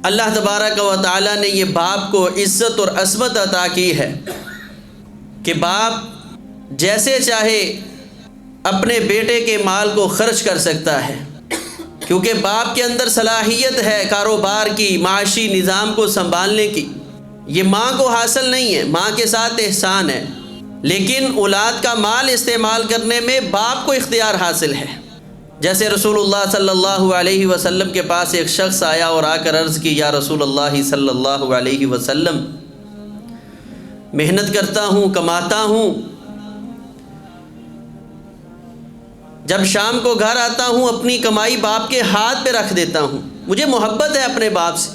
اللہ تبارک و تعالیٰ نے یہ باپ کو عزت اور عظمت عطا کی ہے کہ باپ جیسے چاہے اپنے بیٹے کے مال کو خرچ کر سکتا ہے، کیونکہ باپ کے اندر صلاحیت ہے کاروبار کی، معاشی نظام کو سنبھالنے کی۔ یہ ماں کو حاصل نہیں ہے، ماں کے ساتھ احسان ہے، لیکن اولاد کا مال استعمال کرنے میں باپ کو اختیار حاصل ہے۔ جیسے رسول اللہ صلی اللہ علیہ وسلم کے پاس ایک شخص آیا اور آ کر عرض کی، یا رسول اللہ صلی اللہ علیہ وسلم، محنت کرتا ہوں، کماتا ہوں، جب شام کو گھر آتا ہوں اپنی کمائی باپ کے ہاتھ پہ رکھ دیتا ہوں، مجھے محبت ہے اپنے باپ سے۔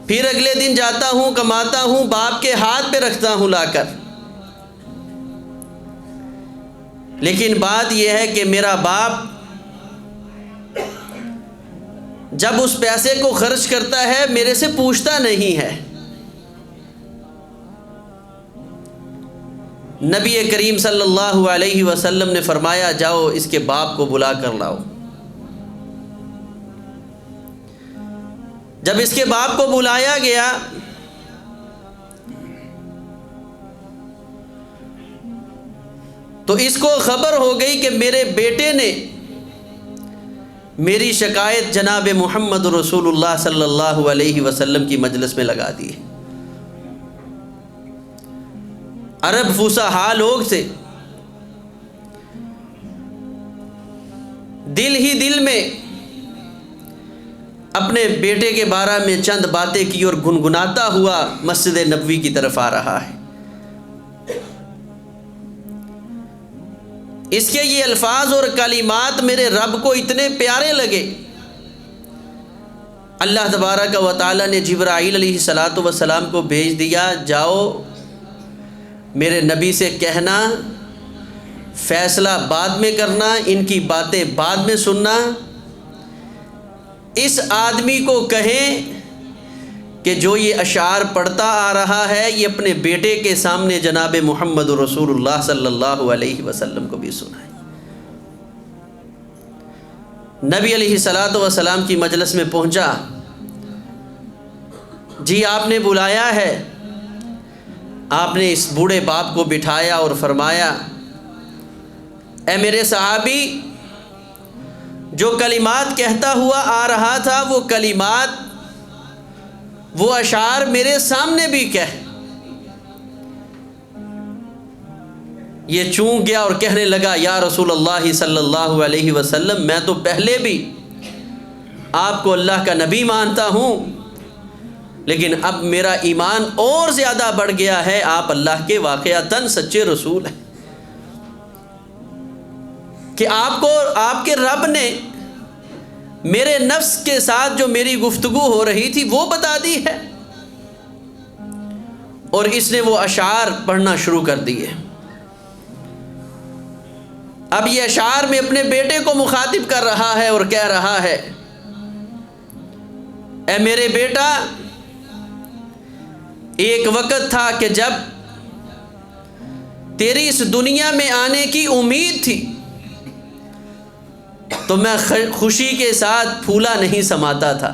پھر اگلے دن جاتا ہوں، کماتا ہوں، باپ کے ہاتھ پہ رکھتا ہوں لا کر، لیکن بات یہ ہے کہ میرا باپ جب اس پیسے کو خرچ کرتا ہے میرے سے پوچھتا نہیں ہے۔ نبی کریم صلی اللہ علیہ وسلم نے فرمایا، جاؤ اس کے باپ کو بلا کر لاؤ۔ جب اس کے باپ کو بلایا گیا تو اس کو خبر ہو گئی کہ میرے بیٹے نے میری شکایت جناب محمد رسول اللہ صلی اللہ علیہ وسلم کی مجلس میں لگا دی ہے۔ عرب فصحاء لوگ سے دل ہی دل میں اپنے بیٹے کے بارے میں چند باتیں کی اور گنگناتا ہوا مسجد نبوی کی طرف آ رہا ہے۔ اس کے یہ الفاظ اور کلمات میرے رب کو اتنے پیارے لگے، اللہ تبارک و تعالیٰ نے جبرائیل علیہ السلام کو بھیج دیا، جاؤ میرے نبی سے کہنا فیصلہ بعد میں کرنا، ان کی باتیں بعد میں سننا، اس آدمی کو کہیں کہ جو یہ اشعار پڑھتا آ رہا ہے یہ اپنے بیٹے کے سامنے جناب محمد رسول اللہ صلی اللہ علیہ وسلم کو بھی سنائے۔ نبی علیہ السلام کی مجلس میں پہنچا، جی آپ نے بلایا ہے۔ آپ نے اس بوڑھے باپ کو بٹھایا اور فرمایا، اے میرے صحابی، جو کلمات کہتا ہوا آ رہا تھا وہ کلمات، وہ اشعار میرے سامنے بھی کہہ۔ یہ چونک گیا اور کہنے لگا، یا رسول اللہ صلی اللہ علیہ وسلم، میں تو پہلے بھی آپ کو اللہ کا نبی مانتا ہوں، لیکن اب میرا ایمان اور زیادہ بڑھ گیا ہے، آپ اللہ کے واقعتاً سچے رسول ہیں، کہ آپ کو آپ کے رب نے میرے نفس کے ساتھ جو میری گفتگو ہو رہی تھی وہ بتا دی ہے۔ اور اس نے وہ اشعار پڑھنا شروع کر دیے۔ اب یہ اشعار میں اپنے بیٹے کو مخاطب کر رہا ہے اور کہہ رہا ہے، اے میرے بیٹا، ایک وقت تھا کہ جب تیری اس دنیا میں آنے کی امید تھی تو میں خوشی کے ساتھ پھولا نہیں سماتا تھا،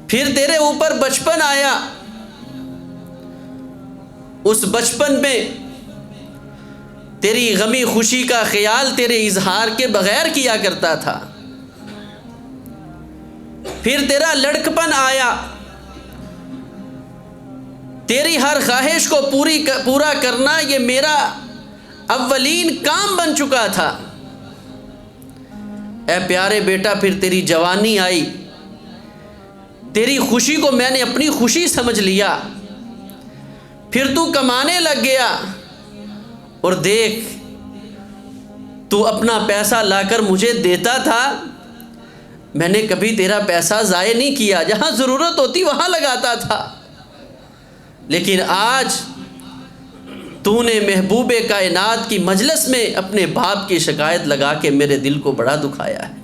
پھر تیرے اوپر بچپن آیا، اس بچپن میں تیری غمی خوشی کا خیال تیرے اظہار کے بغیر کیا کرتا تھا، پھر تیرا لڑکپن آیا، تیری ہر خواہش کو پورا کرنا یہ میرا اولین کام بن چکا تھا۔ اے پیارے بیٹا، پھر تیری جوانی آئی، تیری خوشی کو میں نے اپنی خوشی سمجھ لیا، پھر تو کمانے لگ گیا، اور دیکھ تو اپنا پیسہ لا کر مجھے دیتا تھا، میں نے کبھی تیرا پیسہ ضائع نہیں کیا، جہاں ضرورت ہوتی وہاں لگاتا تھا، لیکن آج تو نے محبوب کائنات کی مجلس میں اپنے باپ کی شکایت لگا کے میرے دل کو بڑا دکھایا ہے۔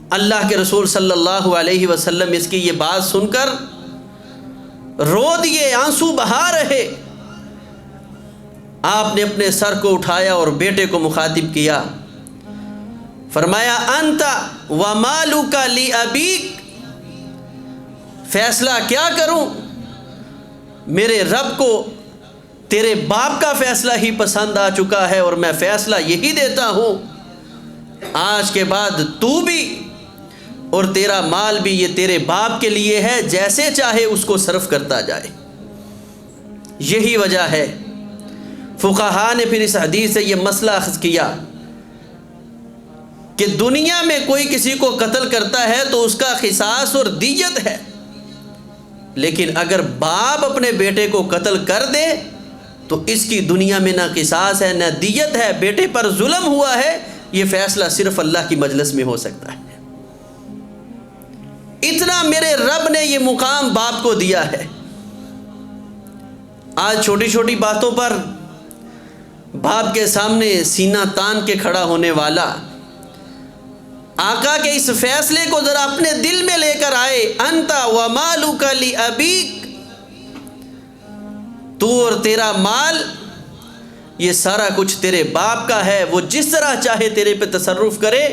اللہ کے رسول صلی اللہ علیہ وسلم اس کی یہ بات سن کر رو دیے، آنسو بہا رہے، آپ نے اپنے سر کو اٹھایا اور بیٹے کو مخاطب کیا، فرمایا انت ومالک لابیک، فیصلہ کیا کروں، میرے رب کو تیرے باپ کا فیصلہ ہی پسند آ چکا ہے اور میں فیصلہ یہی دیتا ہوں، آج کے بعد تو بھی اور تیرا مال بھی یہ تیرے باپ کے لیے ہے، جیسے چاہے اس کو صرف کرتا جائے۔ یہی وجہ ہے فقہاء نے پھر اس حدیث سے یہ مسئلہ اخذ کیا کہ دنیا میں کوئی کسی کو قتل کرتا ہے تو اس کا قصاص اور دیت ہے، لیکن اگر باپ اپنے بیٹے کو قتل کر دے تو اس کی دنیا میں نہ قصاص ہے نہ دیت ہے، بیٹے پر ظلم ہوا ہے، یہ فیصلہ صرف اللہ کی مجلس میں ہو سکتا ہے۔ اتنا میرے رب نے یہ مقام باپ کو دیا ہے۔ آج چھوٹی چھوٹی باتوں پر باپ کے سامنے سینہ تان کے کھڑا ہونے والا، آقا کے اس فیصلے کو ذرا اپنے دل میں لے کر آئے، انت ومالک لابیک، تو اور تیرا مال یہ سارا کچھ تیرے باپ کا ہے، وہ جس طرح چاہے تیرے پہ تصرف کرے،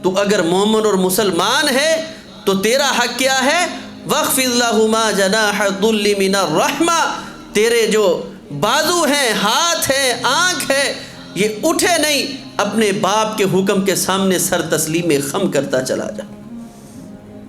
تو اگر مومن اور مسلمان ہے تو تیرا حق کیا ہے، وَاخْفِضْ لَهُمَا جَنَاحَ الذُّلِّ مِنَ الرَّحْمَةِ، تیرے جو بازو ہیں، ہاتھ ہیں، آنکھ ہے، یہ اٹھے نہیں، اپنے باپ کے حکم کے سامنے سر تسلیم خم کرتا چلا جا۔